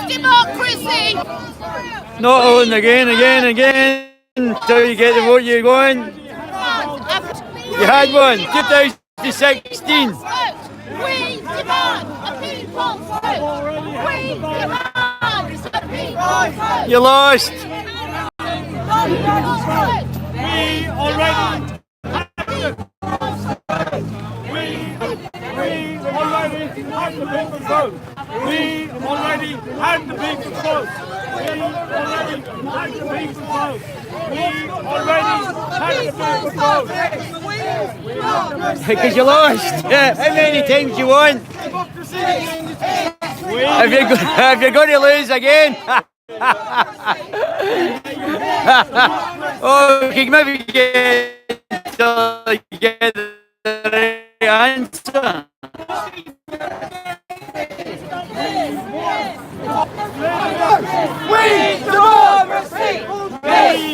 Democracy! Not on again, until you get the vote you want. You had one, 2016. We demand a people's vote! We demand a people's vote! You lost. We already had the people's vote. We already had the people's vote. We already had the people's vote. We already had the people's vote. Because you lost. How many times you won? If you're going to lose again. Oh, you can maybe get the right answer. We democracy! We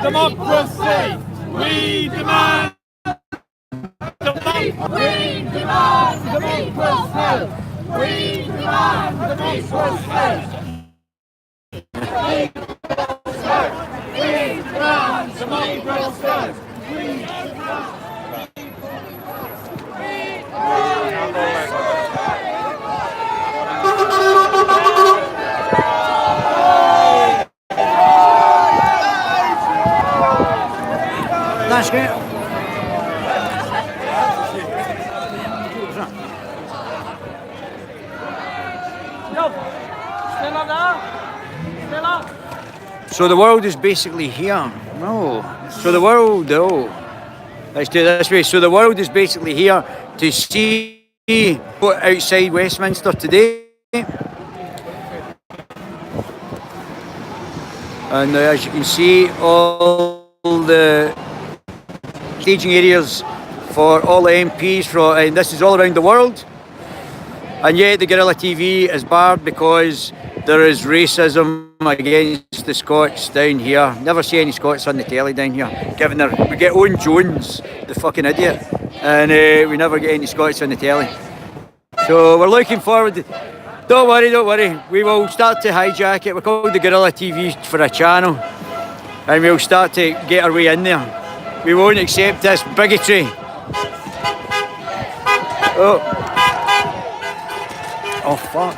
democracy! We demand We demand the people's vote! We demand the people's vote! We demand the people's vote! That's great. So the world is basically here. No. So the world, let's do it this way. So the world is basically here to see outside Westminster today. And as you can see, all the staging areas for all the MPs and this is all around the world. And yet the Guerilla TV is barred because there is racism against the Scots down here. Never see any Scots on the telly down here. Given we get Owen Jones, the fucking idiot, and we never get any Scots on the telly. So we're looking forward. Don't worry. We will start to hijack it. We're called the Guerilla TV for a channel, and we'll start to get our way in there. We won't accept this bigotry. Oh fuck.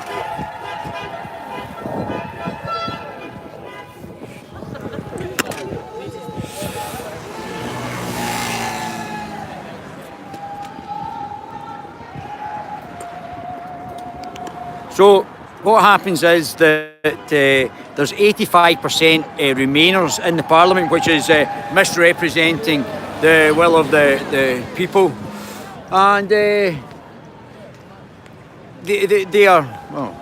So what happens is that there's 85% Remainers in the Parliament, which is misrepresenting the will of the people, and they are. Oh.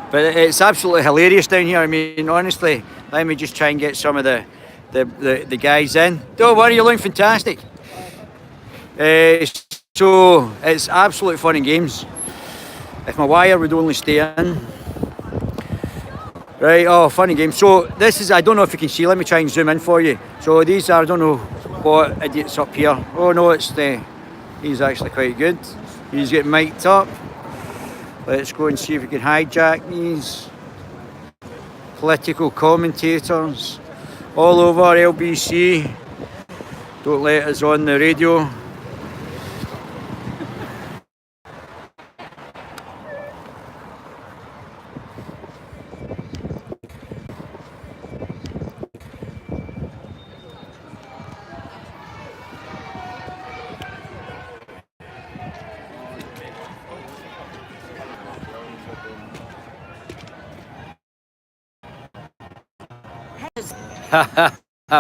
But it's absolutely hilarious down here. I mean, honestly, let me just try and get some of the guys in. Don't worry, you're looking fantastic. So it's absolute fun and games. If my wire would only stay in. Right, oh, fun and games. So this is, I don't know if you can see, let me try and zoom in for you. So these are, I don't know what idiots up here. Oh no, he's actually quite good. He's getting mic'd up. Let's go and see if we can hijack these. Political commentators all over LBC. Don't let us on the radio.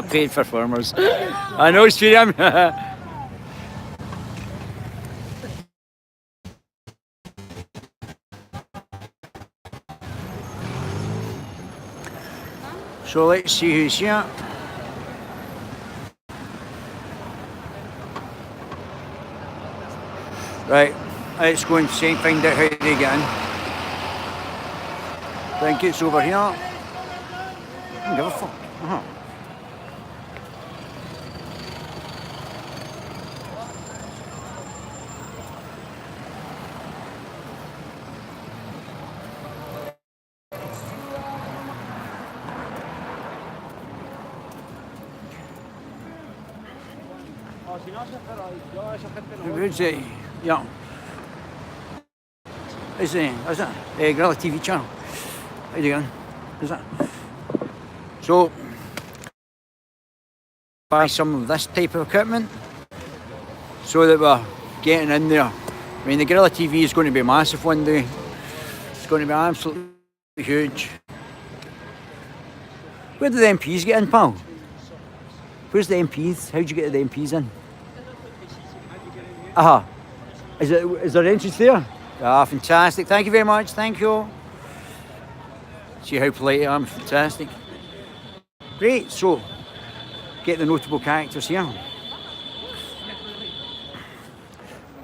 Paid performers. I know, Stadium. So let's see who's here. Right, let's go and see, find out how they get in. I think it's over here. I don't give a fuck. Who's it? Yeah. Is it? Guerilla TV channel. How you doing? Is it? So, buy some of this type of equipment so that we're getting in there. I mean, the Guerilla TV is going to be massive one day. It's going to be absolutely huge. Where do the MPs get in, pal? Where's the MPs? How'd you get the MPs in? Aha. Is there entrance there? Ah, fantastic. Thank you very much. Thank you. See how polite I am. Fantastic. Great. So, get the notable characters here.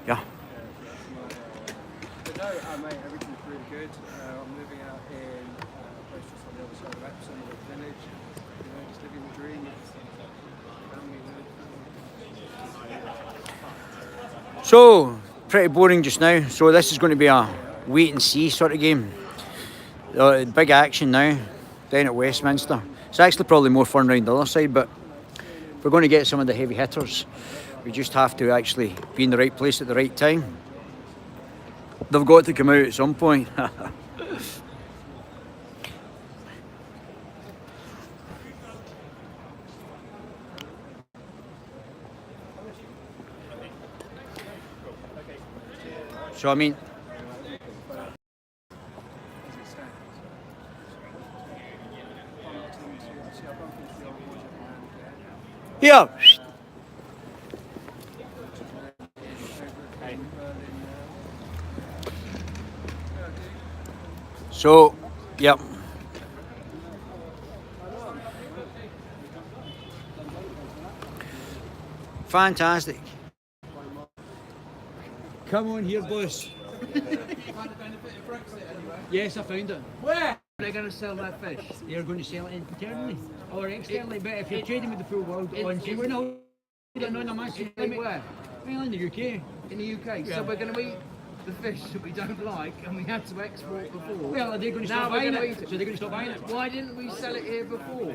Yeah. But no, mate, everything's really good. I'm living out in a place just on the other side of Epsom, a village. You know, just living the dream. It's family. So, pretty boring just now. So this is going to be a wait and see sort of game. Big action now down at Westminster. It's actually probably more fun around the other side, but if we're going to get some of the heavy hitters, we just have to actually be in the right place at the right time. They've got to come out at some point. So I mean, yeah. So, yep. Fantastic. Come on here, boss. Yes, I found it. Where are they going to sell that fish? They're going to sell it internally or externally, but if you're trading with the full world, on I'm asking Where? well, in the UK. In the UK. Yeah. So we're going to eat the fish that we don't like and we had to export before. Well, are they going to Now stop we're buying going to it? eat it. So they're going to stop buying it? Why didn't we sell it here before?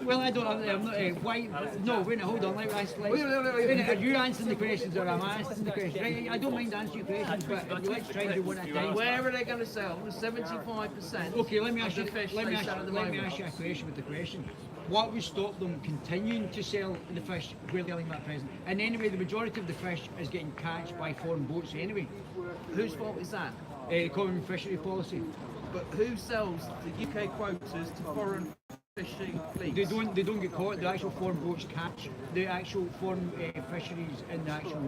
Well, I don't. I'm not. Why? No, wait. Hold on. Let's. Wait. Are you answering the questions or am I answering the questions? Right, I don't mind answering your questions, but let's try and do one at a time. Where are they going to sell the 75%? Okay, let me ask you. of the fish Let me they ask, sell at the let me moment? ask you a question with the question. What would stop them continuing to sell the fish where they're selling at present? And anyway, the majority of the fish is getting catched by foreign boats anyway. Whose fault is that? Common fishery policy. But who sells the UK quotas to foreign fishing fleets? They don't get caught. The actual foreign boats catch the actual foreign fisheries in the actual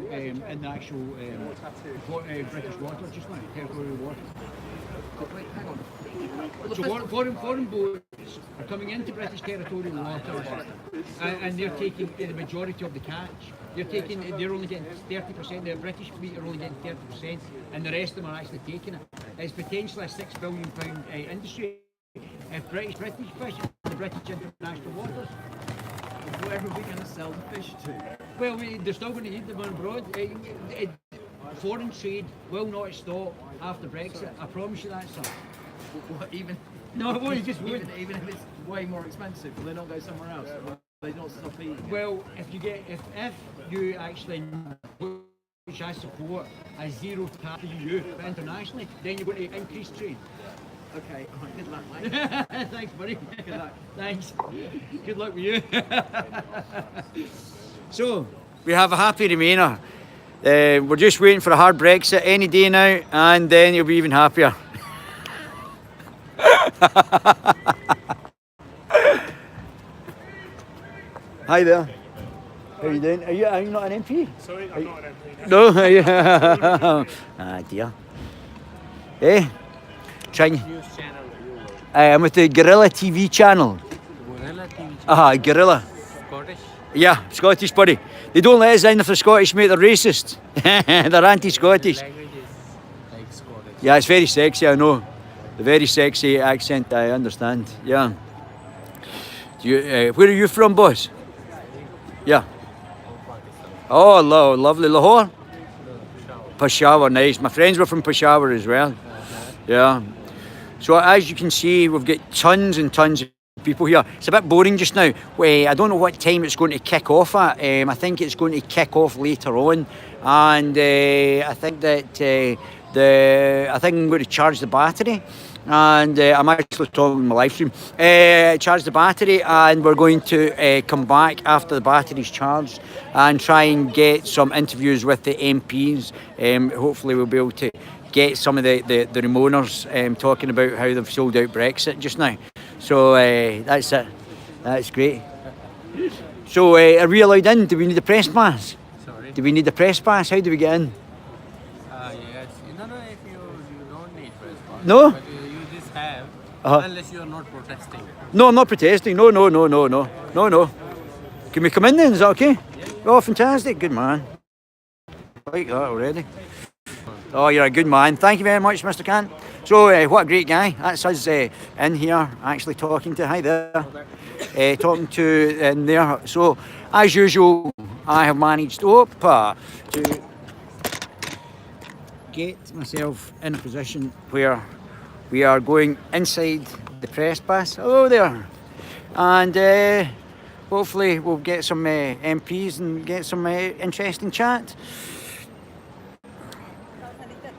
British water, just like territorial water. Wait, hang on. Well, So foreign boats are coming into British territorial waters, and they're taking the majority of the catch. They're only getting 30%. The British fleet are only getting 30%, and the rest of them are actually taking it. It's potentially a £6 billion industry if British fish in the British international waters. where are we going to sell the fish to? Well, they're still going to eat them abroad. Foreign trade will not stop after Brexit. I promise you that, sir. What, even No, it won't. It just won't. even if it's way more expensive, will they not go somewhere else? Will they not stop eating it? Well, if you actually, which I support, a zero tax to EU internationally, then you're going to increase trade. Okay, all right, good luck, mate. Thanks, buddy. Good luck. Thanks. Good luck with you. So, we have a happy Remainer. We're just waiting for a hard Brexit any day now, and then you'll be even happier. Hi there. How are you doing? Are you not an MP? Sorry, I'm not an MP. No? Yeah. Ah, dear. Trying. News channel that you were. I'm with the Guerilla TV channel. Guerilla. Scottish? Yeah, Scottish buddy. They don't let us in if they're Scottish, mate, they're racist. They're anti-Scottish. Language is like Scottish. Yeah, it's very sexy, I know. The very sexy accent, I understand. Yeah. Do you, where are you from, boss? Yeah. Oh, lovely. Lahore? Peshawar, nice. My friends were from Peshawar as well. Yeah. So as you can see, we've got tons and tons of people here. It's a bit boring just now. I don't know what time it's going to kick off at. I think it's going to kick off later on, and I think that I think I'm going to charge the battery. And I'm actually talking my live stream. Charge the battery, and we're going to come back after the battery's charged and try and get some interviews with the MPs. Hopefully, we'll be able to get some of the Remoaners talking about how they've sold out Brexit just now. So that's it. That's great. So are we allowed in? Do we need a press pass? Sorry? Do we need a press pass? How do we get in? Yes. No, if you don't need press pass. No? But you just have, unless you are not protesting. No, I'm not protesting. No. Can we come in then? Is that okay? Yeah. Oh, fantastic. Good man. Like that already. Oh, you're a good man. Thank you very much, Mr. Kant. So, what a great guy. That's us in here, actually talking to. Hi there. Talking to in there. So, as usual, I have managed to get myself in a position where we are going inside the press pass. Hello there. And hopefully we'll get some MPs and get some interesting chat.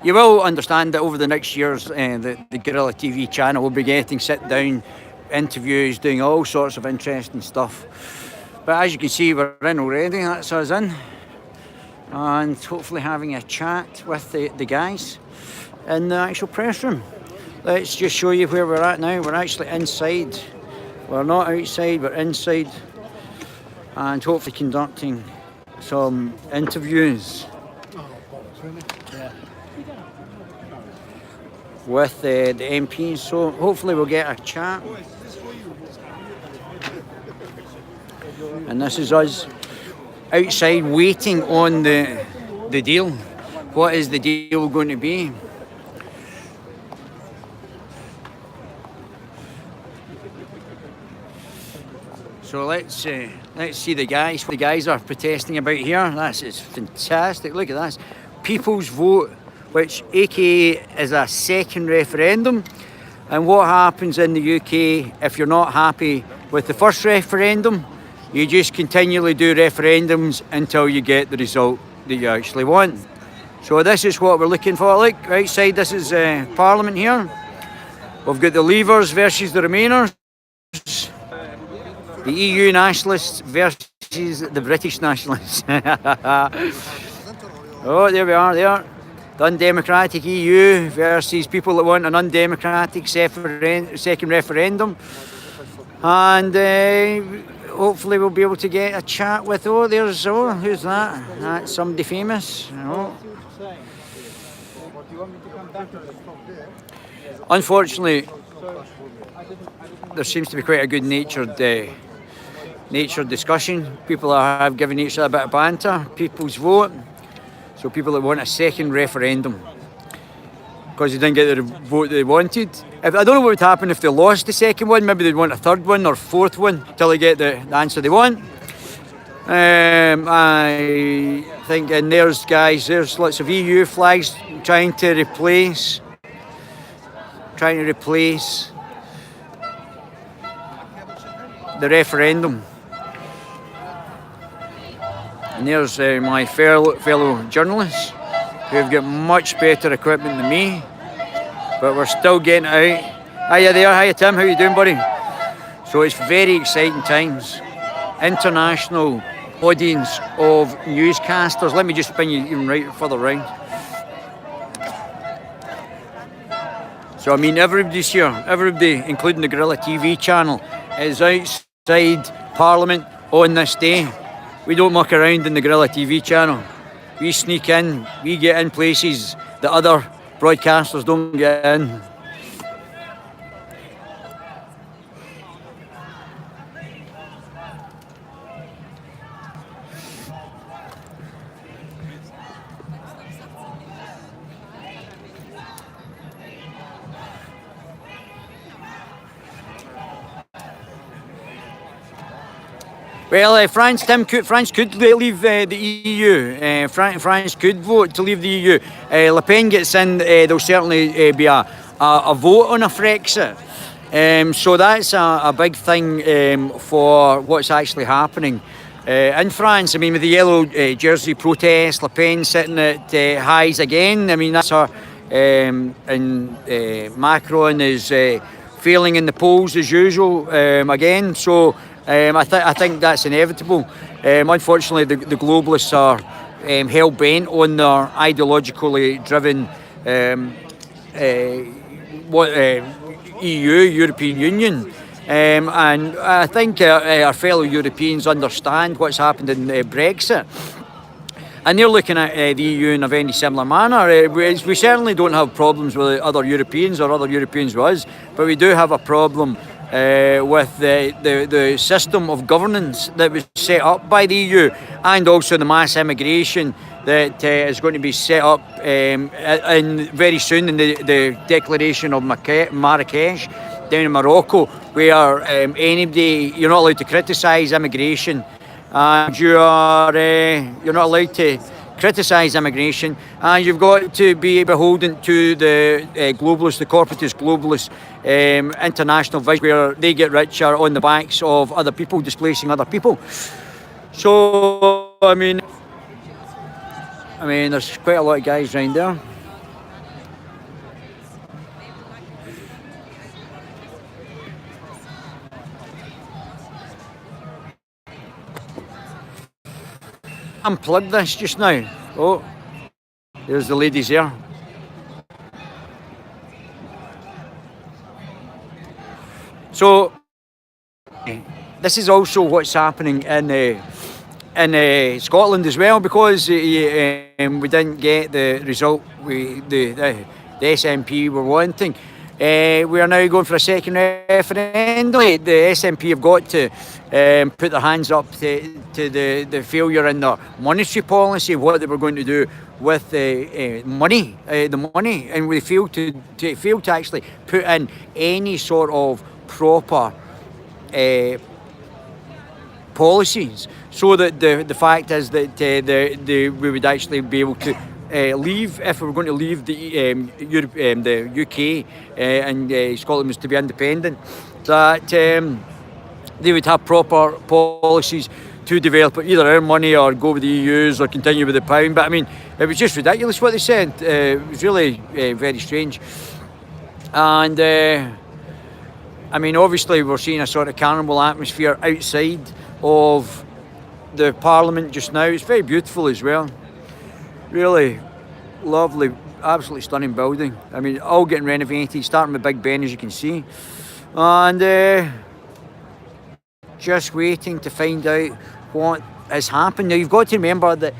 You will understand that over the next years, the Guerilla TV channel will be getting sit-down interviews, doing all sorts of interesting stuff. But as you can see, we're in already. That's us in. And hopefully having a chat with the guys in the actual press room. Let's just show you where we're at now. We're actually inside. We're not outside, we're inside. And hopefully conducting some interviews with the MPs. So hopefully we'll get a chat. And this is us outside waiting on the deal. What is the deal going to be? So let's see the guys. What the guys are protesting about here. That's fantastic. Look at that. People's vote, which AKA is a second referendum. And what happens in the UK if you're not happy with the first referendum? You just continually do referendums until you get the result that you actually want. So this is what we're looking for. Look, outside, this is Parliament here. We've got the Leavers versus the Remainers. The EU nationalists versus the British nationalists. Oh, there we are, there. The undemocratic EU versus people that want an undemocratic second referendum. And hopefully we'll be able to get a chat with, who's that? That's somebody famous. Oh. Unfortunately, there seems to be quite a good natured discussion. People have given each other a bit of banter. People's vote. So people that want a second referendum because they didn't get the vote they wanted. I don't know what would happen if they lost the second one. Maybe they'd want a third one or fourth one until they get the answer they want. I think, and there's lots of EU flags trying to replace the referendum. And there's my fellow journalists who've got much better equipment than me, but we're still getting out. Hiya there, hiya Tim, how you doing, buddy? So it's very exciting times. International audience of newscasters. Let me just spin you even right further round. So I mean, everybody's here, everybody, including the Guerilla TV channel, is outside Parliament on this day. We don't muck around in the Guerilla TV channel. We sneak in, we get in places that other broadcasters don't get in. Well, France could leave the EU. France could vote to leave the EU. Le Pen gets in, there'll certainly be a vote on a Frexit. So that's a big thing for what's actually happening in France. I mean, with the yellow jersey protest, Le Pen sitting at highs again. I mean, that's her. And Macron is failing in the polls as usual again. So I think that's inevitable. Unfortunately, the globalists are hell bent on their ideologically driven European Union. And I think our fellow Europeans understand what's happened in Brexit. And they're looking at the EU in a very similar manner. We certainly don't have problems with other Europeans or other Europeans with us, but we do have a problem with the system of governance that was set up by the EU, and also the mass immigration that is going to be set up very soon in the Declaration of Marrakesh down in Morocco, where you're not allowed to criticise immigration. And you're not allowed to criticise immigration, and you've got to be beholden to the globalists, the corporatist globalists, international vision, where they get richer on the backs of other people, displacing other people. So I mean, there's quite a lot of guys around there. Unplug this just now. Oh, there's the ladies there. So this is also what's happening in Scotland as well, because we didn't get the result the SNP were wanting. We are now going for a second referendum. The SNP have got to put their hands up to the failure in their monetary policy, what they were going to do with the money, and we failed to actually put in any sort of proper policies, so that the fact is that we would actually be able to leave, if we were going to leave the UK and Scotland was to be independent, that they would have proper policies to develop either our money or go with the EU's or continue with the pound. But I mean, it was just ridiculous what they said. It was really very strange. And I mean, obviously we're seeing a sort of carnival atmosphere outside of the Parliament just now. It's very beautiful as well. Really lovely, absolutely stunning building. I mean, all getting renovated, starting with Big Ben, as you can see. And just waiting to find out what has happened. Now, you've got to remember that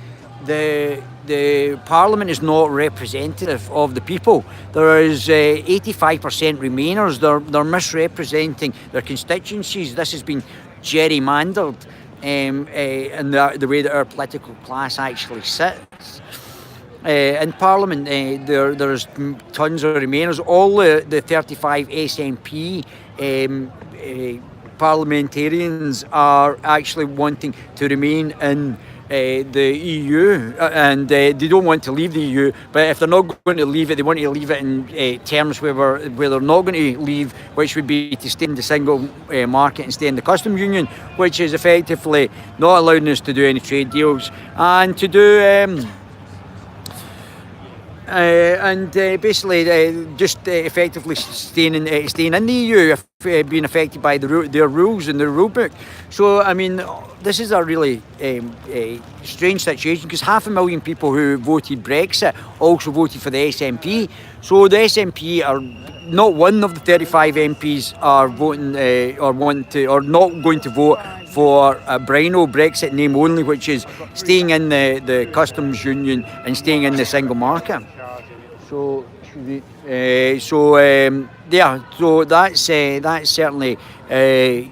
the Parliament is not representative of the people. There is 85% Remainers. They're misrepresenting their constituencies. This has been gerrymandered in the way that our political class actually sits. In Parliament, there's tons of Remainers. All the 35 SNP parliamentarians are actually wanting to remain in the EU, and they don't want to leave the EU. But if they're not going to leave it, they want to leave it in terms where they're not going to leave, which would be to stay in the single market and stay in the customs union, which is effectively not allowing us to do any trade deals and to do basically just effectively staying in the EU, being affected by their rules and their rule book. So I mean, this is a really strange situation, because 500,000 people who voted Brexit also voted for the SNP. So the SNP are not one of the 35 MPs are voting or not going to vote for a Brino Brexit name only, which is staying in the customs union and staying in the single market. So that's certainly a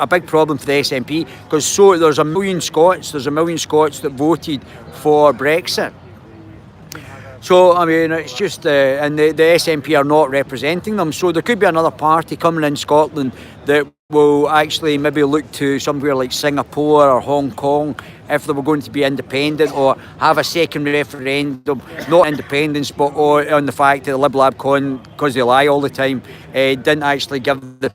big problem for the SNP, because there's a million Scots that voted for Brexit. So, I mean, it's just, and the SNP are not representing them. So there could be another party coming in Scotland that will actually maybe look to somewhere like Singapore or Hong Kong if they were going to be independent, or have a second referendum, not independence, but on the fact that the Lib Lab Con, because they lie all the time, didn't actually give the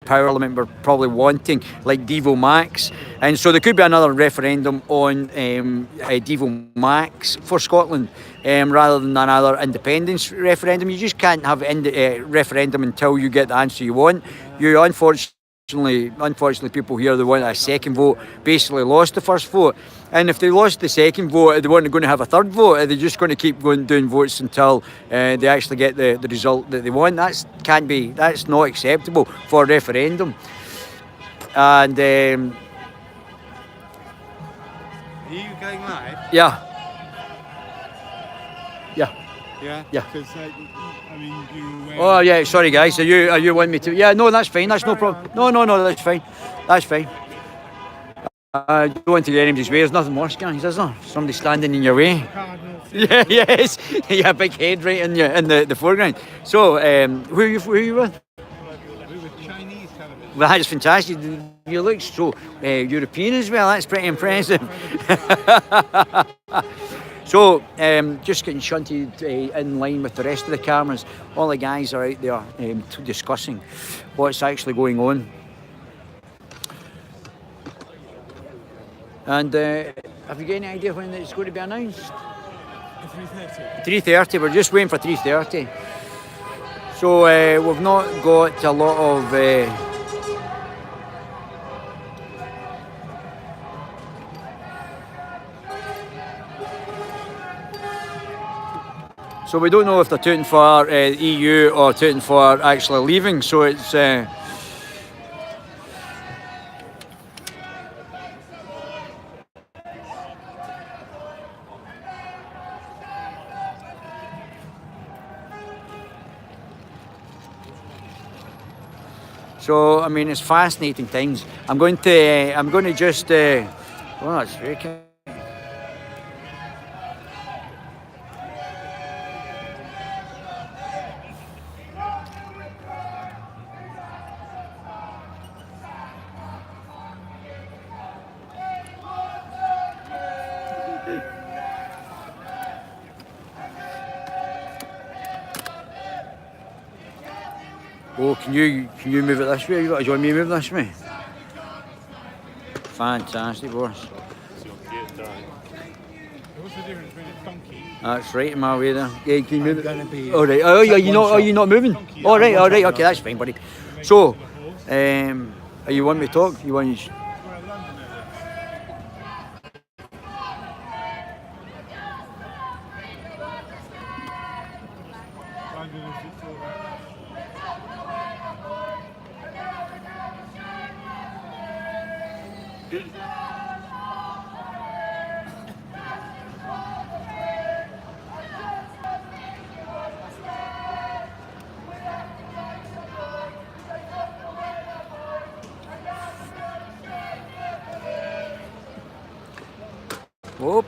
Parliament we're probably wanting, like Devo Max. And so there could be another referendum on Devo Max for Scotland, rather than another independence referendum. You just can't have a referendum until you get the answer you want. You unfortunately, people here that want a second vote basically lost the first vote. And if they lost the second vote, they weren't going to have a third vote. They're just going to keep doing votes until they actually get the result that they want. That's not acceptable for a referendum. And Are you going live? yeah. Yeah. Yeah. Because, I mean, you. Oh yeah, sorry guys. Are you want me to? Yeah, no, that's fine. That's no problem. No, that's fine. That's fine. I don't want to get anybody's way. There's nothing worse, guys, is there? Somebody standing in your way. Yeah, yes. You have a big head right in the foreground. So, who are you with? We were Chinese television. Well, that's fantastic. You look so European as well. That's pretty impressive. So, just getting shunted in line with the rest of the cameras. All the guys are out there discussing what's actually going on. And have you got any idea when it's going to be announced? 3:30. 3:30. We're just waiting for 3:30. So we've not got a lot of. So we don't know if they're tooting for EU or tooting for actually leaving. So it's. So I mean, it's fascinating times. I'm going to just. Oh, that's very. Oh, can you move it this way? You got to join me move this way. Fantastic, boss. What's the difference between a donkey? That's right in my way there. Yeah, can you move it? gonna be All right. Oh, are you not moving? All right. Okay, that's fine, buddy. So, are you want me to talk? You want to? Whoop.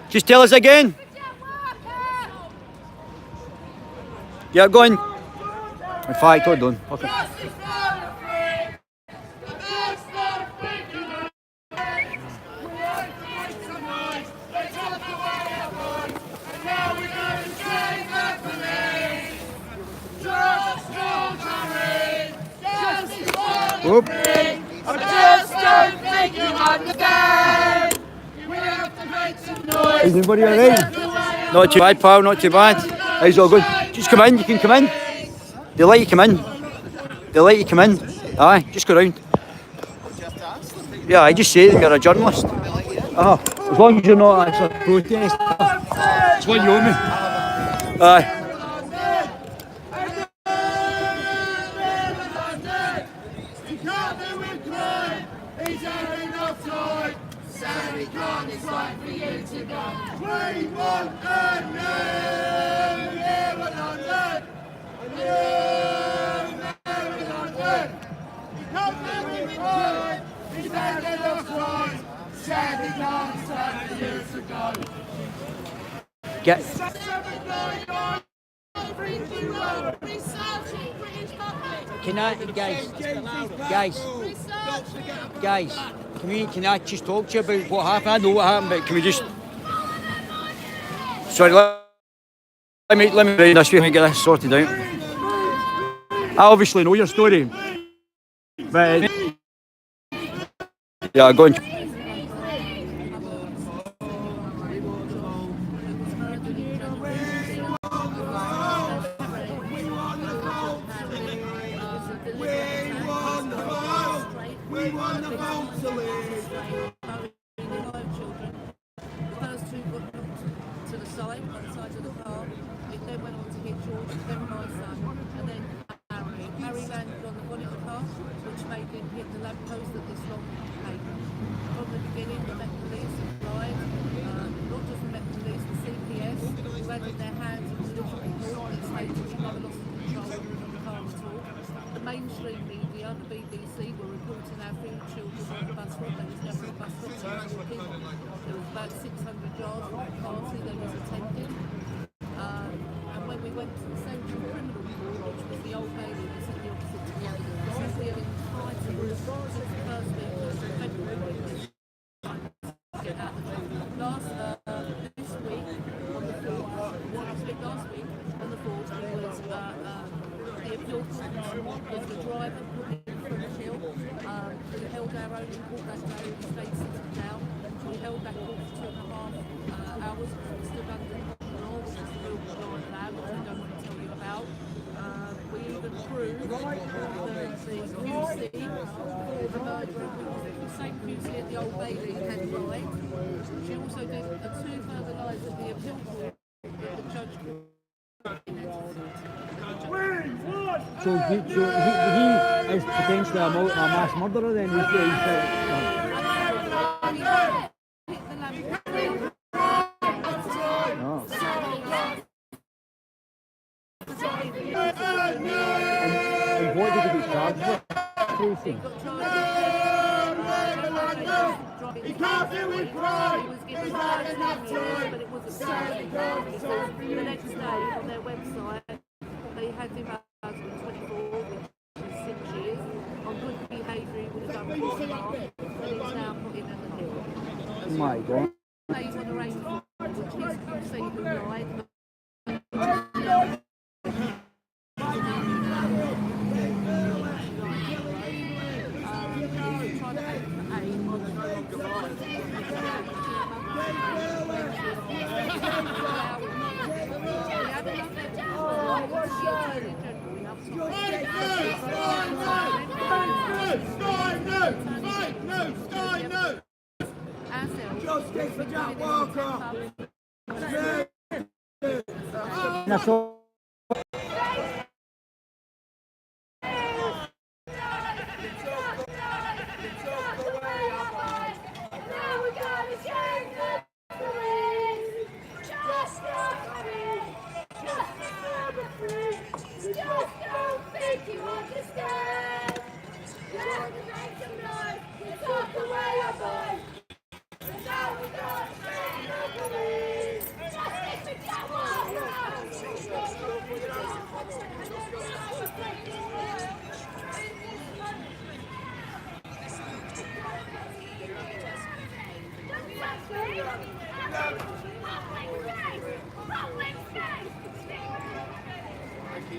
Just tell us again. Yeah, go on. In fact, hold on. Okay. Whoop. I just don't think you understand. We have to make some noise. Is anybody alright? Not too bad, pal, not too bad. How's it all good? Just come in, you can come in. They let you come in. They let you come in. Aye, just go round. Yeah, I just say that you're a journalist. As long as you're not actually a protest. It's what you owe me. Aye. We want a new era London. A new era London. Because we tried, we landed our crimes, standing on 7 years ago. Get. 799 researching British public. Can I, guys, can I just talk to you about what happened? I know what happened, but can we just... Sorry, let me bring this way and get this sorted out. I obviously know your story, but... Yeah, go on. We want the vote to leave. The first two got knocked to the side, by the side of the car. It then went on to hit George, then my son, and then Harry. Harry landed on the bonnet of the car, which made him hit the lamppost at this long pavement. From the beginning, the Met Police applied, not just the Met Police, the CPS, who had in their hands a political report that stated she never lost control of the car at all. The mainstream media, the BBC, were reporting our 3 children on the bus stop. There was never a bus stop. There was about 600 yards from the party they was attending. And when we went to the Central Criminal Court, which was the Old Bailey, we said the opposite to the other, since we have been fighting since the first week of February, get out of the this week, on the 4th, last week, on the 4th, we was the appeal court was the driver put in from the hill. We held our own in court that day, we stayed sitting down. We held that court for 2.5 hours. We stood under the law, which is the real law now, which I don't want to tell you about. We even proved that the QC for the murderer, the same QC at the Old Bailey had lied. She also did 2 further lies at the appeal court that the judge could. So he is potentially a mass murderer then? And what did he get charged with? He can't do it right. He's had enough time. But it was a Saturday. The next day on their website, they had him out in 24, which is 6 years. On good behaviour, he would have done 4.5, and he's now put in at the hill. Oh my God. Days on the range, which is QC who lied. Justice for Jack Walker. That's all.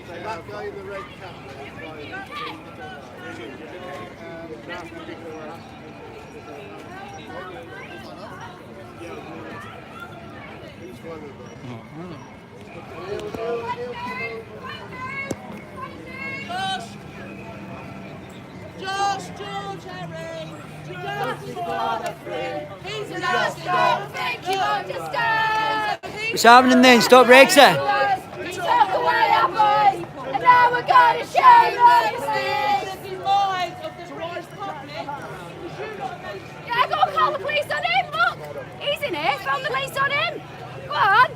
That guy in the red cap. Josh, George, Harry. Justice for the free. He's an asshole. Think you understand. What's happening then? Stop Brexit. We took away our boys, and now we're going to share the demise of the British public. Yeah, I gotta call the police on him, look! He's in here. Phone the police on him. Go on.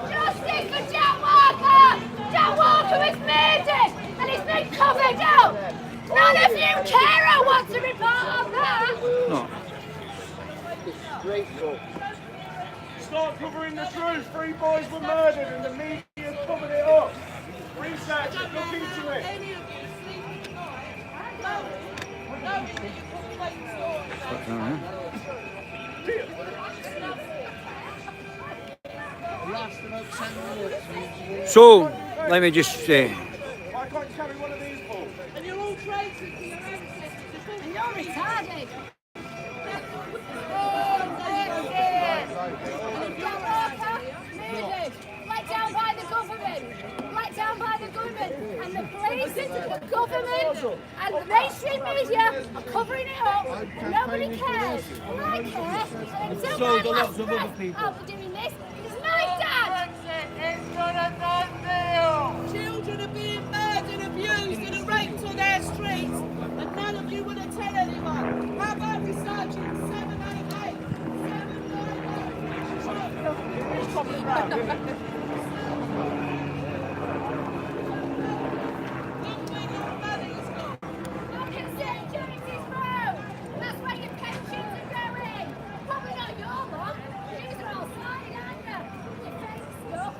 Justice for Jack Walker! Jack Walker was murdered and he's been covered up! None of you care I want to report on that! No. Disgraceful. Start covering the truth. 3 boys were murdered and the media covered it up. Research it, look into it. Any of you sleeping tonight? No, that you're fake stories. So, let me just say, Why can't you carry one of these balls? And you're all traitors to your ancestors. And you're retarded! Let down by the government! Let down by the government! And the police, the government, and the mainstream media are covering it up. Nobody cares. And I care. And until my last breath, I'll be doing this. It's my dad! Children are being murdered, abused, and raped on their streets, and none of you want to tell anyone. How about researching 788, 799? Look where your money's gone. Look at St. James's Road! That's where your pensions are going! Probably not your lot. These are all sliding, aren't you? You fake stuff.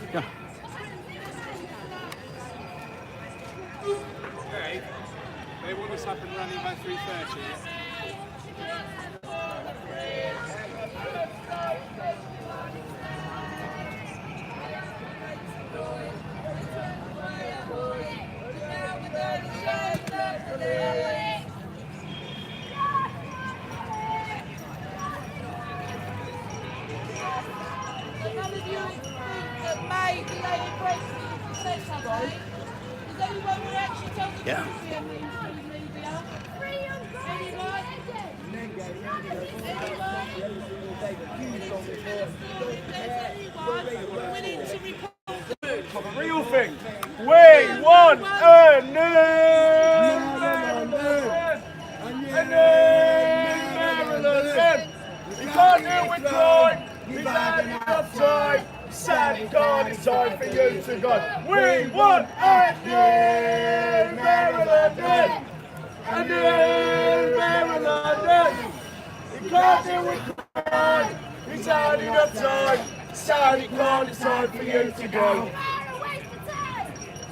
Okay. They want this up and running by 3:30. None of you think that May delayed Brexit said something. Does anyone actually tell the Yeah. truth in mainstream media? Anyone? Anyone willing to report? The real thing. We want a new Maryland. A new Maryland. You can't deal with crime. We've had enough time. Sad God, it's time for you to go. We want a new Maryland. A new Maryland. You can't deal with crime. We've had enough time. Sad God, it's time for you to go.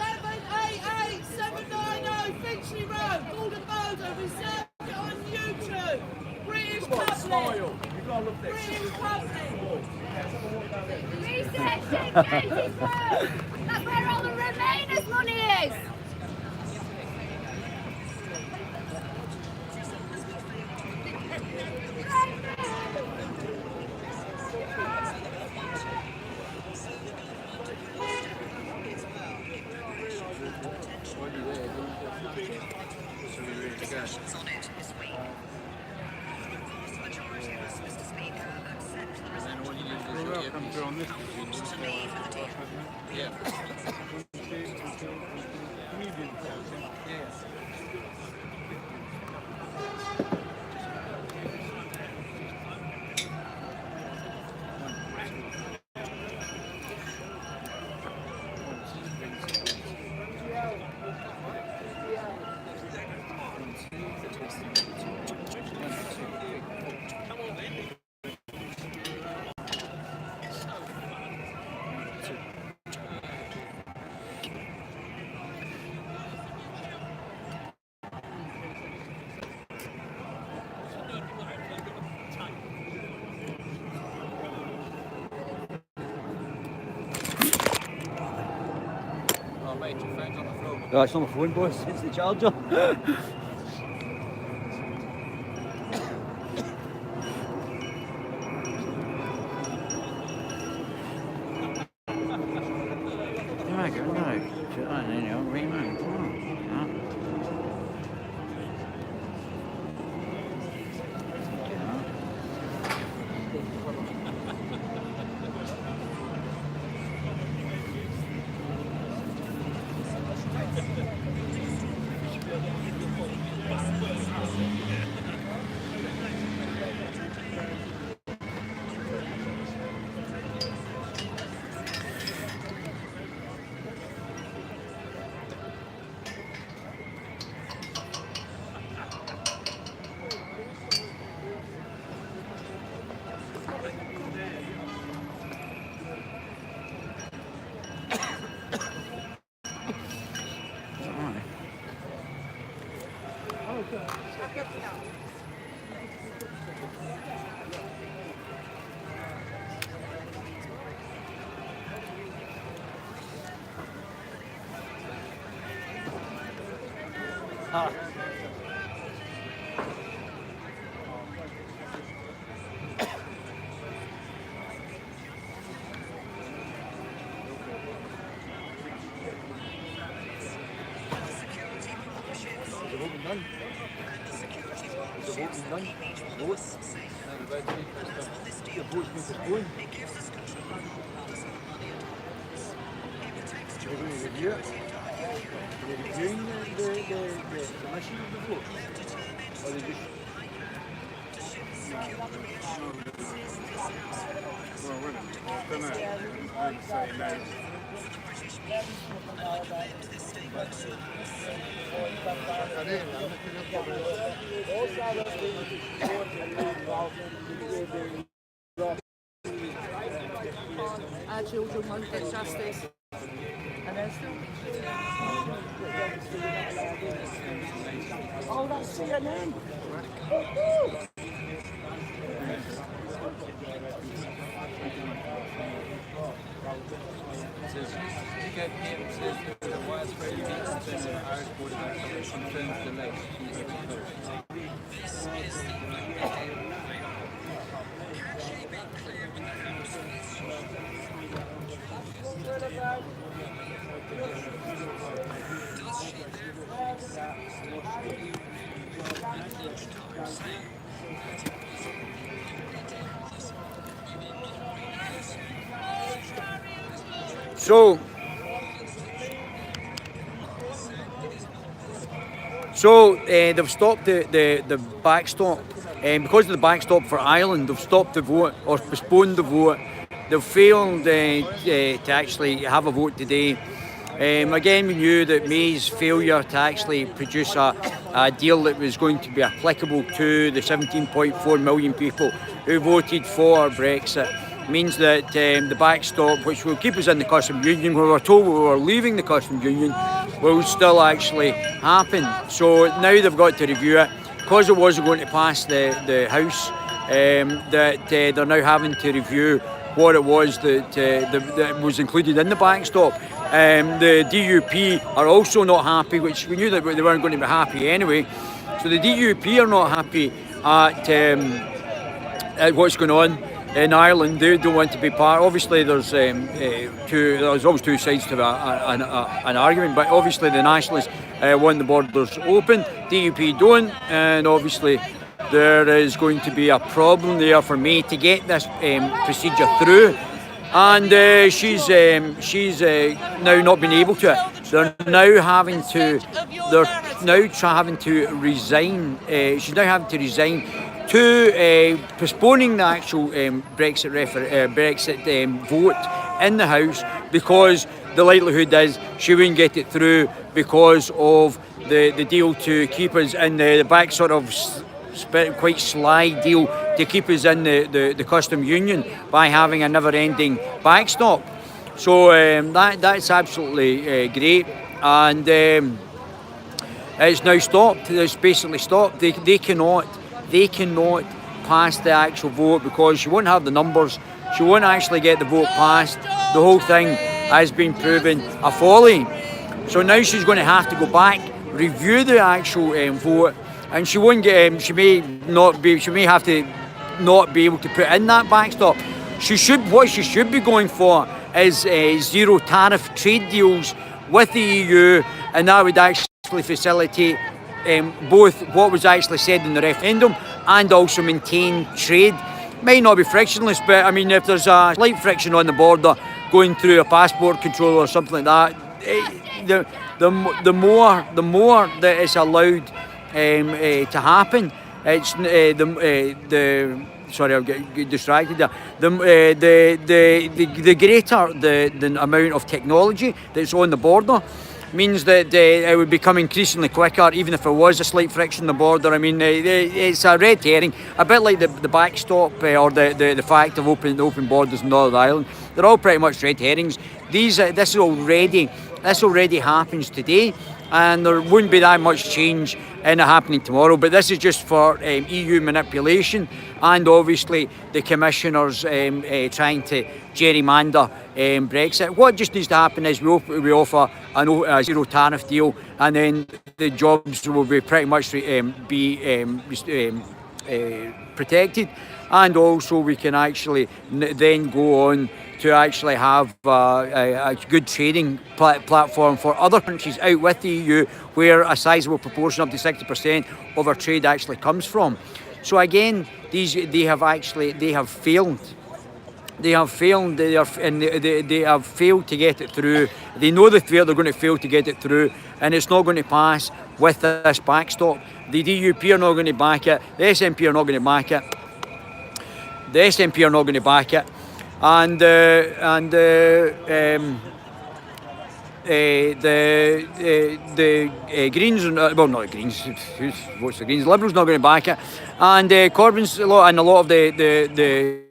788 790 Finchley Road, Gordon Boulder, we served it on YouTube. British public. British public. Research St. James's Road! That's where all the Remainers money is! no, it's not my phone, boss. It's the charger. Our children won't get justice. And they're still... Oh, that's CNN. Says UK PM says that the widespread events in the Irish border confirms delay. So they've stopped the backstop. Because of the backstop for Ireland, they've stopped the vote or postponed the vote. They've failed to actually have a vote today. Again, we knew that May's failure to actually produce a deal that was going to be applicable to the 17.4 million people who voted for Brexit means that the backstop, which will keep us in the customs union, where we're told we were leaving the customs union, will still actually happen. So now they've got to review it. Because it wasn't going to pass the House, that they're now having to review what it was that was included in the backstop. The DUP are also not happy, which we knew that they weren't going to be happy anyway. So the DUP are not happy at what's going on in Ireland. They don't want to be part. Obviously, there's always two sides to an argument, but obviously the Nationalists want the borders open, DUP don't, and obviously there is going to be a problem there for May to get this procedure through, and she's now not been able to. They're now having to resign. She's now having to resign to postponing the actual Brexit vote in the House, because the likelihood is she wouldn't get it through because of the deal to keep us in the back, sort of quite sly deal to keep us in the custom union by having a never-ending backstop. So that's absolutely great, and it's now stopped. It's basically stopped. They cannot pass the actual vote because she won't have the numbers. She won't actually get the vote passed. The whole thing has been proven a folly. So now she's going to have to go back, review the actual vote, and she won't get. She may have to not be able to put in that backstop. What she should be going for is zero tariff trade deals with the EU, and that would actually facilitate both what was actually said in the referendum and also maintain trade. Might not be frictionless, but I mean, if there's a slight friction on the border going through a passport control or something like that, the more that it's allowed to happen, it's sorry, I'll get distracted there. The greater the amount of technology that's on the border means that it would become increasingly quicker, even if there was a slight friction on the border. I mean, it's a red herring, a bit like the backstop or the fact of open borders in Northern Ireland. They're all pretty much red herrings. This is already This already happens today, and there wouldn't be that much change in it happening tomorrow. But this is just for EU manipulation, and obviously the commissioners trying to gerrymander Brexit. What just needs to happen is we offer a zero tariff deal, and then the jobs will be pretty much protected, and also we can actually then go on to actually have a good trading platform for other countries out with the EU, where a sizable proportion, up to 60% of our trade actually comes from. So again, they have failed. They have failed to get it through. They know they're going to fail to get it through, and it's not going to pass with this backstop. The DUP are not going to back it. The SNP are not going to back it. The SNP are not going to back it, and the Greens, well, not Greens. Who votes the Greens? Liberals not going to back it, and Corbyn's and a lot of the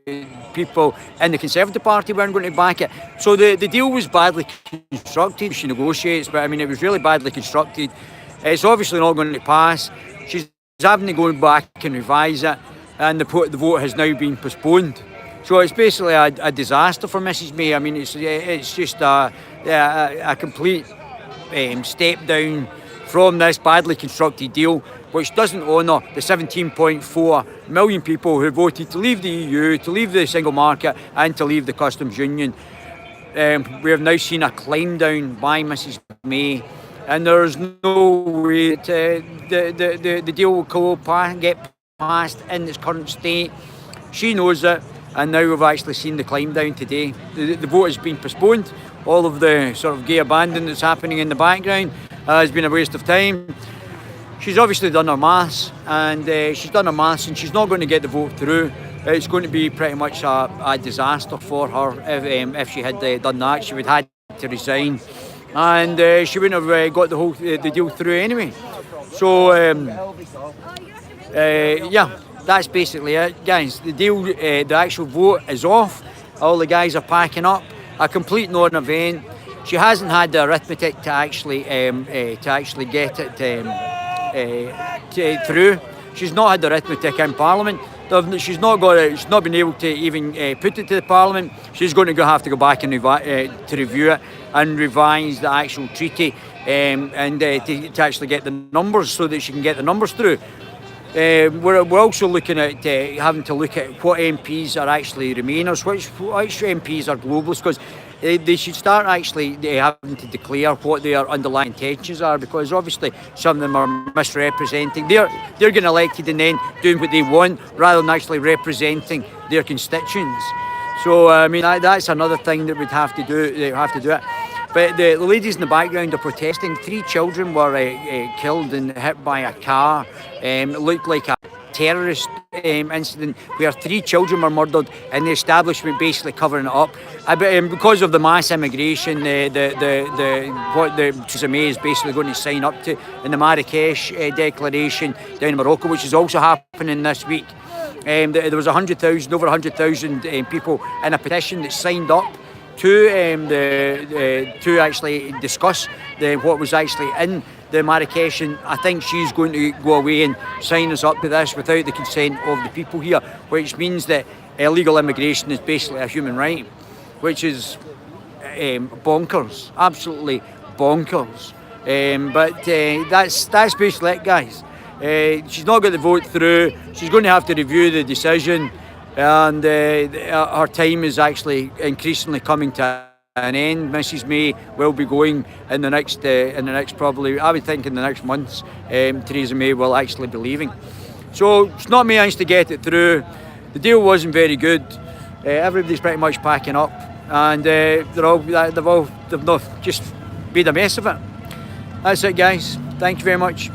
people in the Conservative Party weren't going to back it. So the deal was badly constructed. She negotiates, but I mean it was really badly constructed. It's obviously not going to pass. She's having to go back and revise it, and the vote has now been postponed. So it's basically a disaster for Mrs May. I mean it's just a complete step down from this badly constructed deal, which doesn't honour the 17.4 million people who voted to leave the EU, to leave the single market, and to leave the customs union. We have now seen a climb down by Mrs May, and there's no way the deal will get passed in its current state. She knows it, and now we've actually seen the climb down today. The vote has been postponed. All of the sort of gay abandon that's happening in the background has been a waste of time. She's obviously done her maths, and she's not going to get the vote through. It's going to be pretty much a disaster for her if she had done that. She would have had to resign, and she wouldn't have got the deal through anyway. So yeah, that's basically it, guys. The deal, the actual vote is off. All the guys are packing up. A complete non-event. She hasn't had the arithmetic to actually get it through. She's not had the arithmetic in Parliament. She's not been able to even put it to the Parliament. She's going to have to go back and to review it and revise the actual treaty and to actually get the numbers so that she can get the numbers through. We're also looking at having to look at what MPs are actually Remainers, which MPs are Globalists, because they should start actually having to declare what their underlying intentions are, because obviously some of them are misrepresenting. They're getting elected and then doing what they want rather than actually representing their constituents. So I mean that's another thing that we'd have to do. They have to do it. But the ladies in the background are protesting. 3 children were killed and hit by a car. It looked like a terrorist incident where 3 children were murdered and the establishment basically covering it up. Because of the mass immigration, what Theresa May is basically going to sign up to in the Marrakesh Declaration down in Morocco, which is also happening this week. There was over 100,000 people in a petition that signed up to actually discuss what was actually in the Marrakesh, and I think she's going to go away and sign us up to this without the consent of the people here, which means that illegal immigration is basically a human right, which is bonkers, absolutely bonkers. But that's basically it, guys. She's not got the vote through. She's going to have to review the decision, and her time is actually increasingly coming to an end. Mrs May will be going in the next probably, I would think in the next months, Theresa May will actually be leaving. So it's not me to get it through. The deal wasn't very good. Everybody's pretty much packing up, and they've not just made a mess of it. That's it, guys. Thank you very much.